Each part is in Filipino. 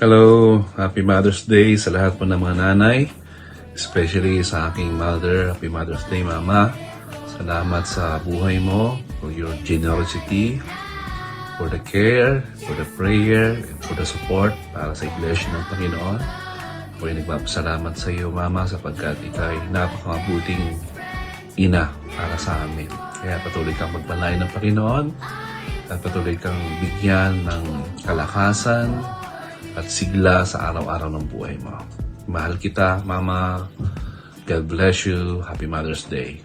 Hello, Happy Mother's Day sa lahat po ng mga nanay, especially sa aking mother. Happy Mother's Day, Mama. Salamat sa buhay mo, for your generosity, for the care, for the prayer, and for the support para sa Iglesia ng Panginoon. Ako'y nagpapasalamat sa iyo, Mama, sapagkat ikaw ay napakamabuting ina para sa amin. Kaya patuloy kang magpalain ng Panginoon at patuloy kang bigyan ng kalakasan at sigla sa araw-araw ng buhay mo. Mahal kita, Mama. God bless you. Happy Mother's Day.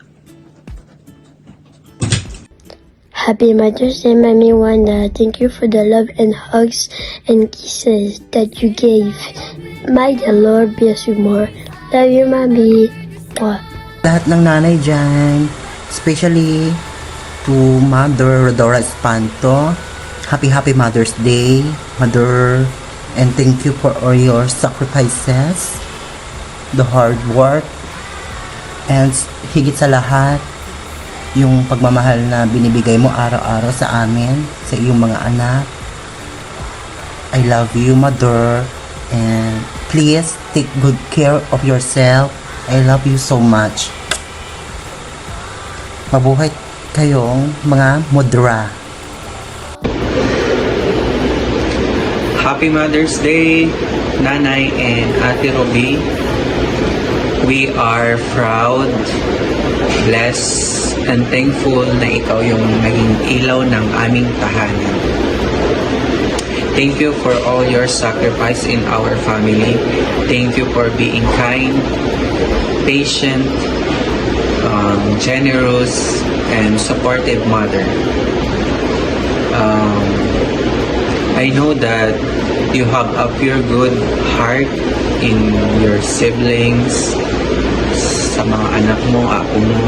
Happy Mother's Day, Mommy Wanda. Thank you for the love and hugs and kisses that you gave. May the Lord bless you more. Love you, Mommy. Mwah. Lahat ng nanay dyan, especially to Mother Rodora Espanto. Happy Mother's Day, Mother. And thank you for all your sacrifices, the hard work, and higit sa lahat, yung pagmamahal na binibigay mo araw-araw sa amin, sa iyong mga anak. I love you, Mother, and please take good care of yourself. I love you so much. Mabuhay kayong mga mudra. Happy Mother's Day, Nanay and Ate Roby. We are proud, blessed, and thankful na ikaw yung naging ilaw ng aming tahanan. Thank you for all your sacrifice in our family. Thank you for being kind, patient, generous, and supportive mother. I know that you have a pure good heart in your siblings, sa mga anak mo, ako mo.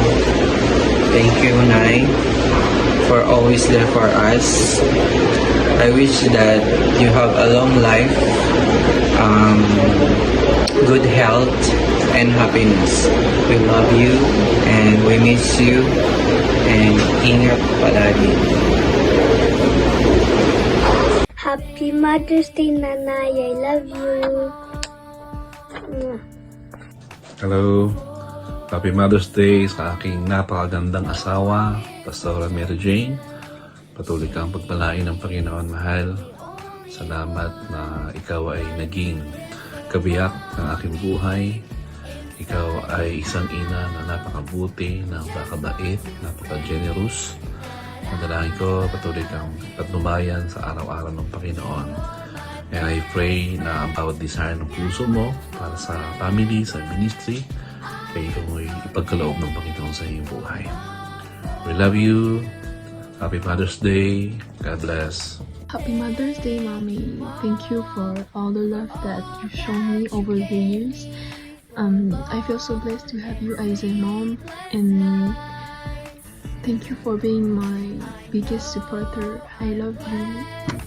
Thank you, Nay, for always there for us. I wish that you have a long life, good health, and happiness. We love you and we miss you, and ingat palagi. Happy Mother's Day, Nanay. I love you. Mwah. Hello, Happy Mother's Day sa aking napakagandang asawa, Pastora Mary Jane. Patuloy kang pagpalain ng Panginoon, mahal. Salamat na ikaw ay naging kabiyak ng aking buhay. Ikaw ay isang ina na napakabuti, napakabait, napaka-generous. Madalangin ko, patuloy kang patnubayan sa araw-araw ng Panginoon. And I pray na ang bawat desire ng puso mo para sa family, sa ministry, kaya ito mo'y ipagkaloob ng Panginoon sa iyong buhay. We love you. Happy Mother's Day. God bless. Happy Mother's Day, Mommy. Thank you for all the love that you've shown me over the years. I feel so blessed to have you as a mom, and thank you for being my biggest supporter. I love you,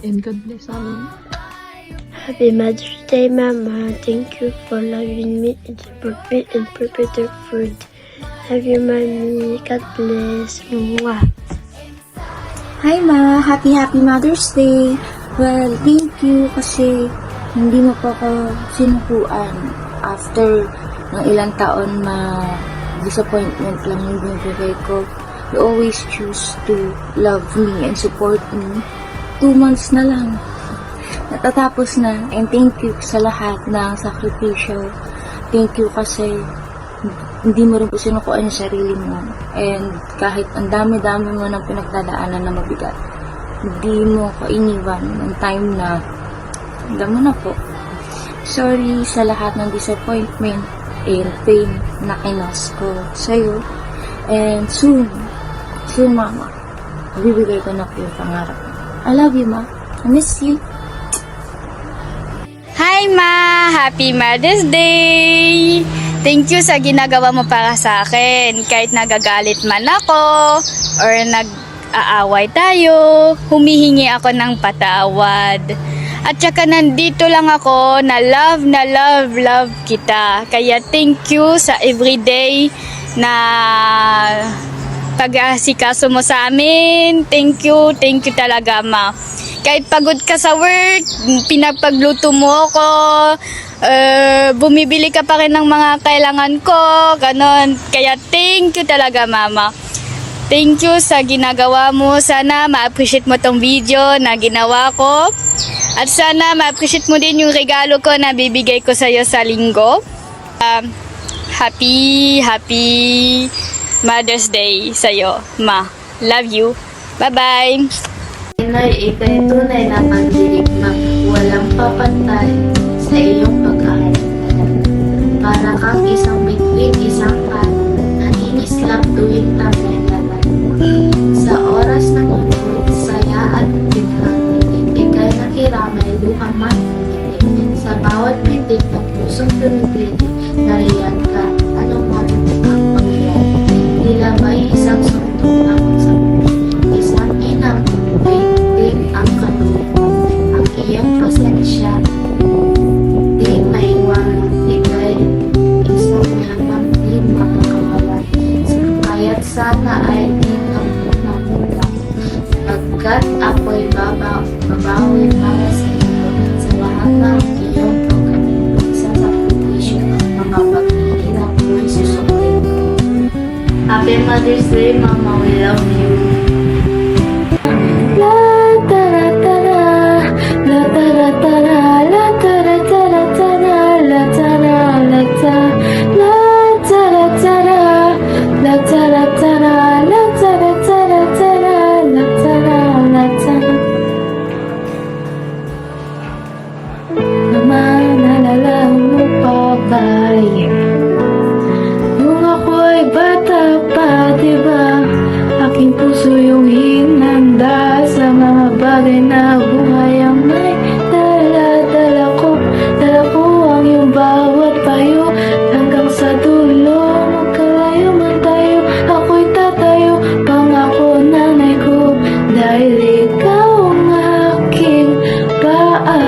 and God bless, Mommy. Happy Mother's Day, Mama. Thank you for loving me and prepare the food. Love you, Mommy. God bless. Mwah. Hi Ma, happy Mother's Day. Well, thank you kasi hindi mo pa ako sinukuan after ng ilang taon na disappointment lang yung binibigay ko. You always choose to love me and support me. 2 months na lang. Natatapos na. And thank you sa lahat ng sakripisyo. Thank you kasi hindi mo rin po sinukuan yung sarili mo. And kahit ang dami-dami mo ng pinagdadaanan na mabigat, hindi mo ko iniwan ng time na alam mo na po. Sorry sa lahat ng disappointment and pain na kinos ko sa'yo. And soon, Mama, bibigay ko na po yung pangarap. I love you, Ma. I miss you. Hi Ma! Happy Mother's Day! Thank you sa ginagawa mo para sa akin. Kahit nagagalit man ako or nag-aaway tayo, humihingi ako ng patawad. At saka nandito lang ako na love kita. Kaya thank you sa everyday na pag-aasikaso mo sa amin. Thank you talaga, Ma. Kahit pagod ka sa work, pinapagluto mo ako, bumibili ka pa rin ng mga kailangan ko, ganon. Kaya thank you talaga, Mama. Thank you sa ginagawa mo. Sana ma-appreciate mo tong video na ginawa ko. At sana ma-appreciate mo din yung regalo ko na bibigay ko sa'yo sa linggo. Happy Mother's Day sa'yo, Ma. Love you. Bye-bye. Inay, ikay tunay na pagdirigma, walang papantay sa iyong pag-aaral. Para kang isang bituin, isang pano, naninis lang tuwing tamyanan. Sa oras ng lingkod, saya at biglang, ikay nakiramay, luha man hindi. Sa bawat pitik ng pusong pinipili, nariyan ka, anong man ang pangyayari. Tila may isang suntong ang sa isang inang tingting ang kalupan, ang iyang pasensya. Di maiwanan, ikay isang lamang di makakawalan. Kaya't sana ay di namulang, pagkat ako'y babawi para sa iyo sa lahat ng iyong pagkakas sa sakripisyo, mga paghihirap mo'y susuklit. Happy Mother's Day, Mama. We love you. La ta ra ta ra, la ta ra ta ra, la ta ra ta ra ta ra, la ta ra la ta, la ta ra ta ra, la ta ra ta ra, la ta ra ta ra ta ra, la ta ra la ta. Mama, naalala mo pa ba nung ako'y bata pa, diba? Aking puso yung hinanda sa mga bagay na buhay ang may dala-dala ko. Dala ko ang iyong bawat payo hanggang sa dulo. Magkalayo man tayo, ako'y tatayo. Pangako nanay ko, dahil ikaw ang aking paa.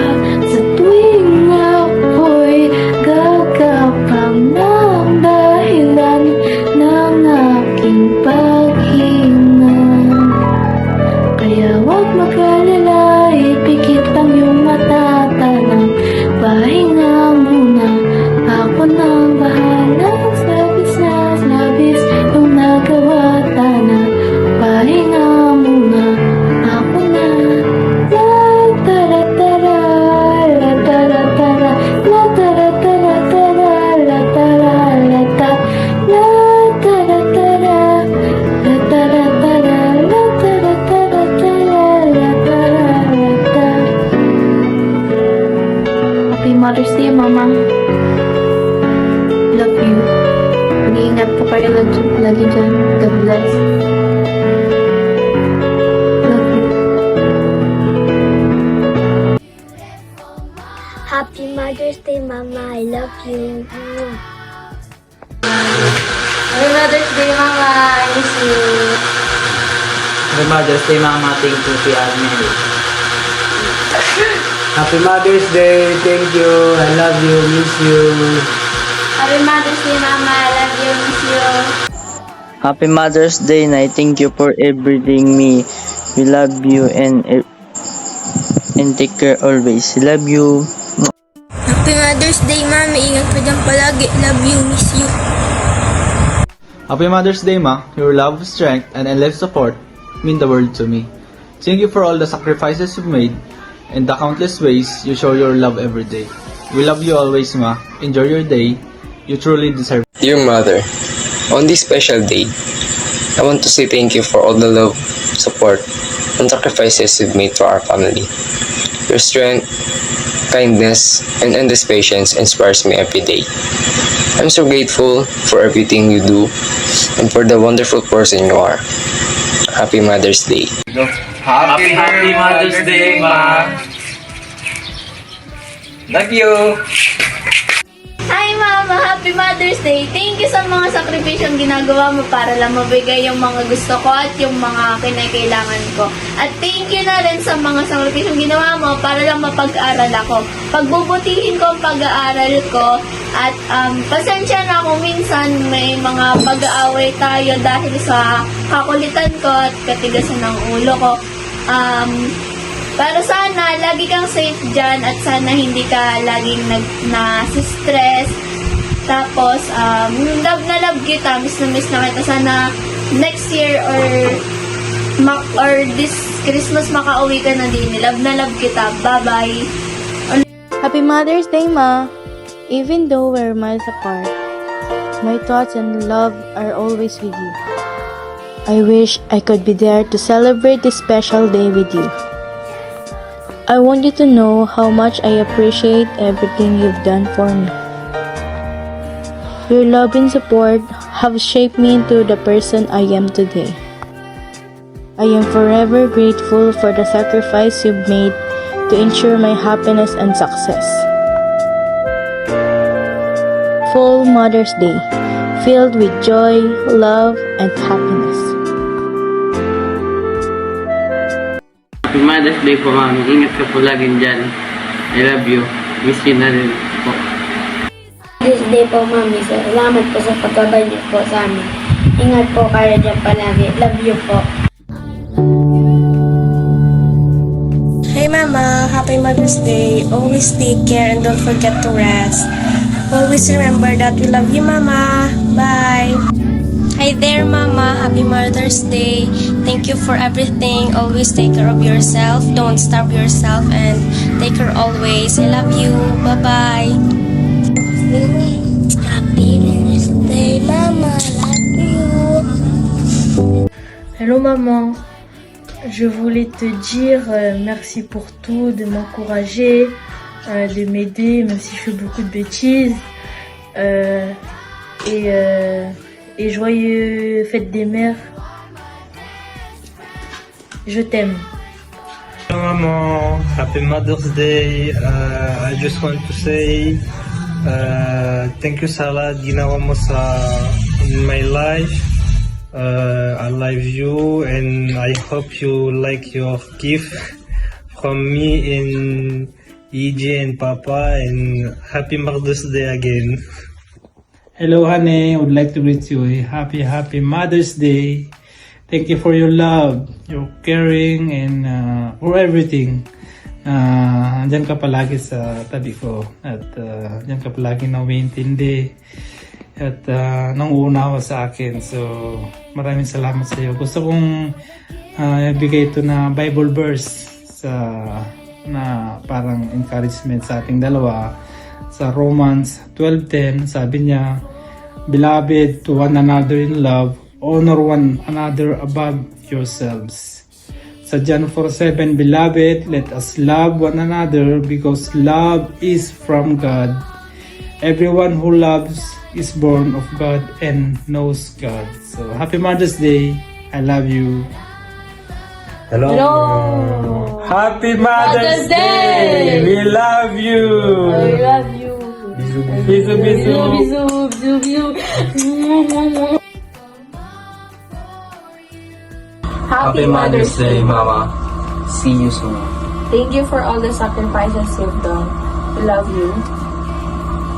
Sa tuwing ako'y gagapang ng dahilan ng aking paghinga. Kaya huwag mag-alala, ipikit lang yung mata, tanang pahinga muna. Ako nang bahala, labis na labis yung nagawa, tanang pahinga muna. Ako na. La tara tara, la tara tara, la tara tara tara, la tara la ta, la tara tara, la tara tara, la tara tara tara, la tara la ta. Happy Mother's Day, Mama. Love you. Mag-iingat po kayo lagi dyan. God bless. Love you. Happy Mother's Day, Mama. I love you. Happy Mother's Day, Mama. I miss you. Happy Mother's Day, Mama. Thank you, Tia Arnel. Happy Mother's Day. Thank you. I love you. Miss you. Happy Mother's Day, Mama. I love you. Miss you. Happy Mother's Day, Nay. Thank you for everything me. We love you and take care always. Love you. Happy Mother's Day, Mami. Ingat ka dyan palagi. Love you, miss you. Happy Mother's Day, Ma. Your love, strength, and endless support mean the world to me. Thank you for all the sacrifices you've made and the countless ways you show your love every day. We love you always, Ma. Enjoy your day. You truly deserve it. Dear Mother, on this special day, I want to say thank you for all the love, support, and sacrifices you've made to our family. Your strength, kindness, and endless patience inspires me every day. I'm so grateful for everything you do and for the wonderful person you are. Happy Mother's Day. Happy Mother's Day, Ma. Love you. Hi, Mama! Happy Mother's Day! Thank you sa mga sakripisyong ginagawa mo para lang mabigay yung mga gusto ko at yung mga kinakailangan ko. At thank you na rin sa mga sakripisyong ginawa mo para lang mapag-aral ako. Pagbubutihin ko ang pag-aaral ko At pasensya na kung minsan may mga pag-aaway tayo dahil sa kakulitan ko at katigasan ng ulo ko. Pero sana lagi kang safe dyan at sana hindi ka laging na-stress. Tapos, love na love kita, miss na kita. Sana next year or this Christmas makauwi ka na din. Love na love kita. Bye-bye. Happy Mother's Day, Ma! Even though we're miles apart, my thoughts and love are always with you. I wish I could be there to celebrate this special day with you. I want you to know how much I appreciate everything you've done for me. Your love and support have shaped me into the person I am today. I am forever grateful for the sacrifice you've made to ensure my happiness and success. Full Mother's Day, filled with joy, love, and happiness. Happy Mother's Day po, Mami. Ingat ka po lagi dyan. I love you. Miss you na rin po. This day po, Mami. Salamat po sa pagkabay niyo po sa amin. Ingat po kayo dyan palagi. Love you po. Hey Mama, happy Mother's Day. Always take care and don't forget to rest. Always remember that we love you, Mama. Bye. Hi there, Mama. Happy Mother's Day. Thank you for everything. Always take care of yourself. Don't starve yourself and take care always. I love you. Bye-bye. Happy Mother's Day, Mama. Love you. Hello maman, je voulais te dire merci pour tout, de m'encourager, de m'aider même si je fais beaucoup de bêtises et joyeux fête des mères. Je t'aime. Hello, Mama. Happy Mother's Day. I just want to say thank you sa lahat ginawa mo in my life. I love you and I hope you like your gift from me and EJ and Papa, and happy Mother's Day again. Hello, honey. I would like to greet you a happy Mother's Day. Thank you for your love, your caring, and for everything. Andyan ka palagi sa tabi ko at andyan ka palagi na umiintindi at nanguunawa sa akin. So, maraming salamat sa iyo. Gusto kong ibigay ito na Bible verse na parang encouragement sa ating dalawa. Sa Romans 12:10, sabi niya, Beloved, to one another in love, honor one another above yourselves. Sa John 4:7, Beloved, let us love one another because love is from God. Everyone who loves is born of God and knows God. So, happy Mother's Day. I love you. Hello. Happy Mother's Day. We love you. I love you. Bisu bisu. Happy Mother's Day, Mama. See you soon. Thank you for all the sacrifices you've done. We love you.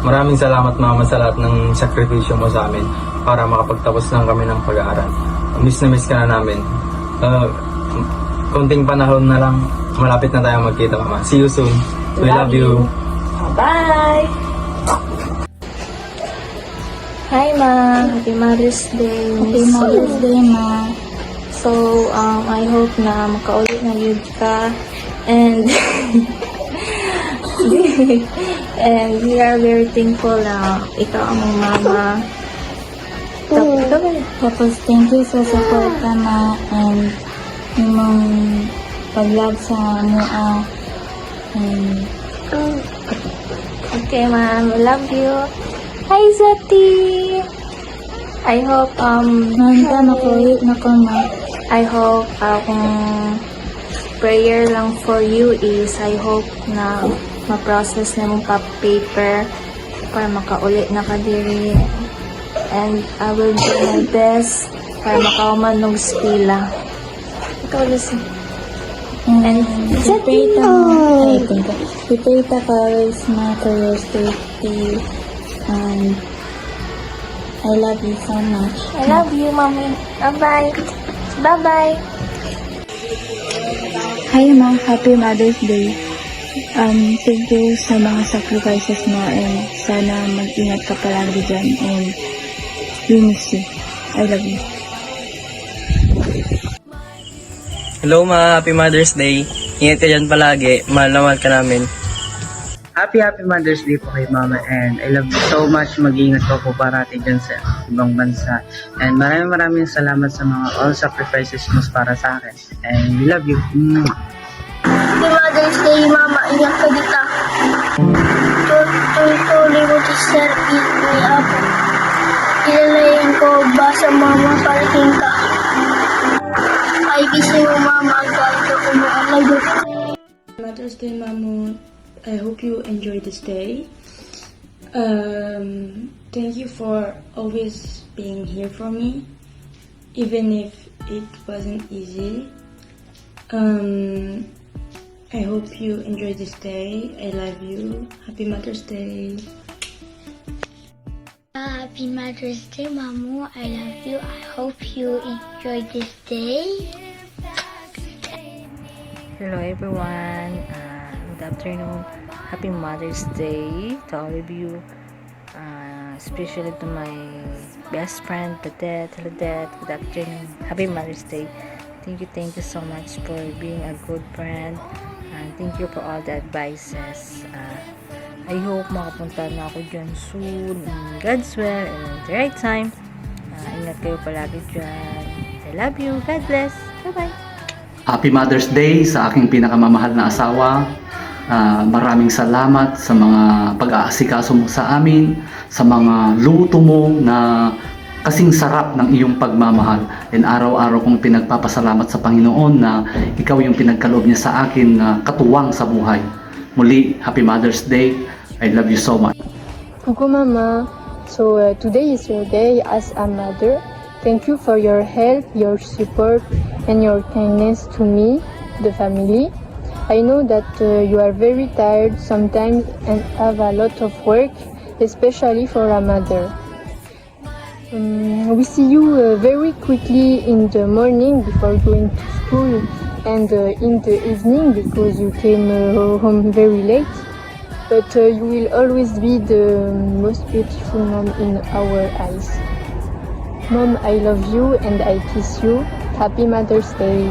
Maraming salamat, Mama, sa lahat ng sakripisyo mo sa amin para makapagtapos lang kami ng pag-aaral. Miss na miss ka na namin. Konting panahon na lang, malapit na tayo magkita, Mama. See you soon. We love you. Bye! Hi, Ma. Happy Mother's Day. Happy Mother's Day, Ma. So, I hope na makaulit na yun ka. And, and we are very thankful na ikaw ang mama. Tapos, thank you sa support ka, Ma, and yung pag-love sa mua. Okay, ma'am. I love you. Hi, Zati! I hope, Nanta, nakulit na ko, Ma. I hope, kung prayer lang for you is, I hope na ma-process na mong paper para makaulit na ka diri. And I will do my best para makauman ng skila. Ikaw, Lucy. And we pray ta always, Ma, for your safety. And I love you so much. I love you, Mommy. Bye-bye. Bye-bye. Hi Ma, happy Mother's Day. Thank you sa mga sacrifices mo and sana mag-ingat ka palagi dyan and we miss you. I love you. Hello ma, happy Mother's Day. Ingat ka dyan palagi, mahal na mahal ka namin. Happy Mother's Day po kay Mama and I love you so much. Mag-iingat po parati dyan sa ibang bansa. And maraming salamat sa mga all sacrifices mo para sa akin. And we love you. Happy Mother's Day, Mama. Ingat ka dito. Tuloy mo to sir, eat me up. Ilalayan ko ba sa Mama para ka? Ay, gising mo, Mama. Kahit ako mo alay. Mother's Day, Mama. I hope you enjoy this day. Thank you for always being here for me, even if it wasn't easy. I hope you enjoy this day. I love you. Happy Mother's Day. Happy Mother's Day, Mamu. I love you. I hope you enjoy this day. Hello everyone. Good afternoon. Happy Mother's Day to all of you. Especially to my best friend, Padet. Hello, Dad. Good afternoon. Happy Mother's Day. Thank you so much for being a good friend. And thank you for all the advices. I hope makapunta na ako dyan soon in God's will and in the right time. Ingat kayo palagi dyan. I love you. God bless. Bye-bye. Happy Mother's Day sa aking pinakamamahal na asawa. Maraming salamat sa mga pag-aasikaso mo sa amin, sa mga luto mo na kasing sarap ng iyong pagmamahal. And araw-araw kong pinagpapasalamat sa Panginoon na ikaw yung pinagkaloob niya sa akin na katuwang sa buhay. Muli, Happy Mother's Day. I love you so much. Coucou Mama. So today is your day as a mother. Thank you for your help, your support, and your kindness to me, the family. I know that you are very tired sometimes and have a lot of work, especially for a mother. We see you very quickly in the morning before going to school and in the evening because you came home very late. But you will always be the most beautiful mom in our eyes. Mom, I love you and I kiss you. Happy Mother's Day.